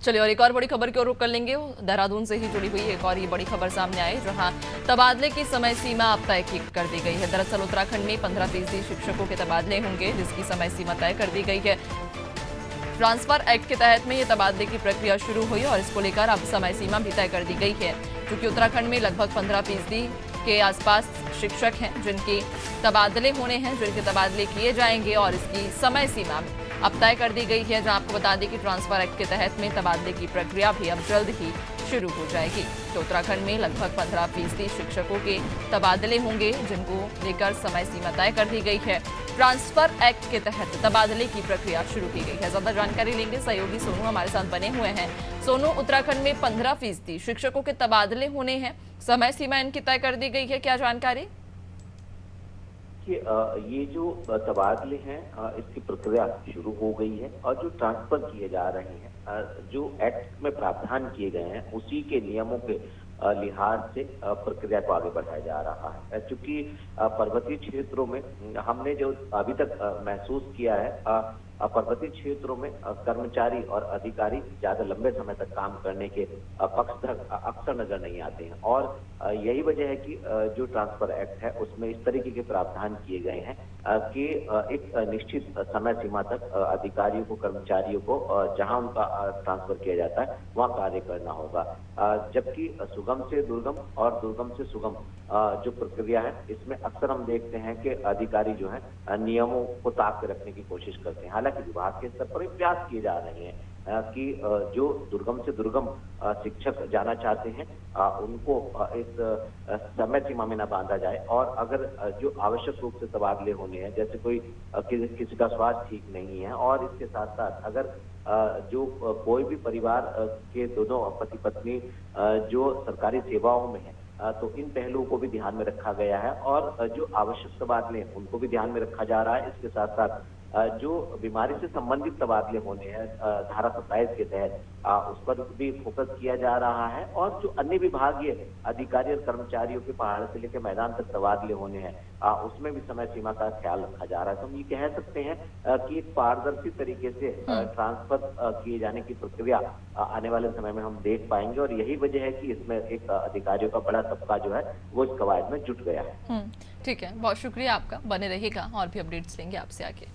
चलिए और एक और बड़ी खबर की ओर रुख कर लेंगे। देहरादून से ही जुड़ी हुई एक और ये बड़ी खबर सामने आई, जहां तबादले की समय सीमा अब तय कर दी गई है। दरअसल उत्तराखंड में 15% शिक्षकों के तबादले होंगे, जिसकी समय सीमा तय कर दी गई है। ट्रांसफर एक्ट के तहत में ये तबादले की प्रक्रिया शुरू हुई और इसको लेकर अब समय सीमा भी तय कर दी गई है, क्योंकि उत्तराखंड में लगभग 15% के आसपास शिक्षक हैं जिनके तबादले होने हैं, जिनके तबादले किए जाएंगे और इसकी समय सीमा अब तय कर दी गई है। जहां आपको बता दें कि ट्रांसफर एक्ट के तहत में तबादले की प्रक्रिया भी अब जल्द ही शुरू हो जाएगी। तो उत्तराखंड में लगभग 15% शिक्षकों के तबादले होंगे, जिनको लेकर समय सीमा तय कर दी गई है। ट्रांसफर एक्ट के तहत तबादले की प्रक्रिया शुरू की गई है। ज्यादा जानकारी लेंगे, सहयोगी सोनू हमारे साथ बने हुए हैं। सोनू, उत्तराखंड में 15% शिक्षकों के तबादले होने हैं, समय सीमा इनकी तय कर दी गई है, क्या जानकारी? ये जो तबादले हैं इसकी प्रक्रिया शुरू हो गई है और जो ट्रांसफर किए जा रहे हैं जो एक्ट में प्रावधान किए गए हैं उसी के नियमों के लिहाज से प्रक्रिया को आगे बढ़ाया जा रहा है। चूंकि पर्वतीय क्षेत्रों में हमने जो अभी तक महसूस किया है पर्वतीय क्षेत्रों में कर्मचारी और अधिकारी ज्यादा लंबे समय तक काम करने के पक्षधर अक्सर नजर नहीं आते हैं और यही वजह है कि जो ट्रांसफर एक्ट है उसमें इस तरीके के प्रावधान किए गए हैं कि एक निश्चित समय सीमा तक अधिकारियों को, कर्मचारियों को जहां उनका ट्रांसफर किया जाता है वहां कार्य करना होगा। जबकि सुगम से दुर्गम और दुर्गम से सुगम जो प्रक्रिया है इसमें अक्सर हम देखते हैं कि अधिकारी जो है नियमों को ताक के रखने की कोशिश करते हैं। हालांकि विभाग के स्तर पर प्रयास किए जा रहे हैं कि जो दुर्गम से दुर्गम शिक्षक जाना चाहते हैं उनको इस समय सीमा में न बांधा जाए और अगर जो आवश्यक रूप से तबादले होने हैं, जैसे कोई किसी का स्वास्थ्य ठीक नहीं है और इसके साथ साथ अगर जो कोई भी परिवार के दोनों पति पत्नी जो सरकारी सेवाओं में है तो इन पहलुओं को भी ध्यान में रखा गया है और जो आवश्यक तबादले हैं उनको भी ध्यान में रखा जा रहा है। इसके साथ साथ जो बीमारी से संबंधित तबादले होने हैं धारा 27 के तहत उस पर भी फोकस किया जा रहा है और जो अन्य विभागीय अधिकारी और कर्मचारियों के पहाड़ से लेकर मैदान तक तबादले होने हैं उसमें भी समय सीमा का ख्याल रखा जा रहा है। तो हम ये कह सकते हैं कि एक पारदर्शी तरीके से ट्रांसफर किए जाने की प्रक्रिया आने वाले समय में हम देख पाएंगे और यही वजह है कि इसमें एक अधिकारियों का बड़ा तबका जो है वो इस कवायद में जुट गया है। ठीक है, बहुत शुक्रिया आपका, बने रहेगा और भी अपडेट्स लेंगे आपसे आगे।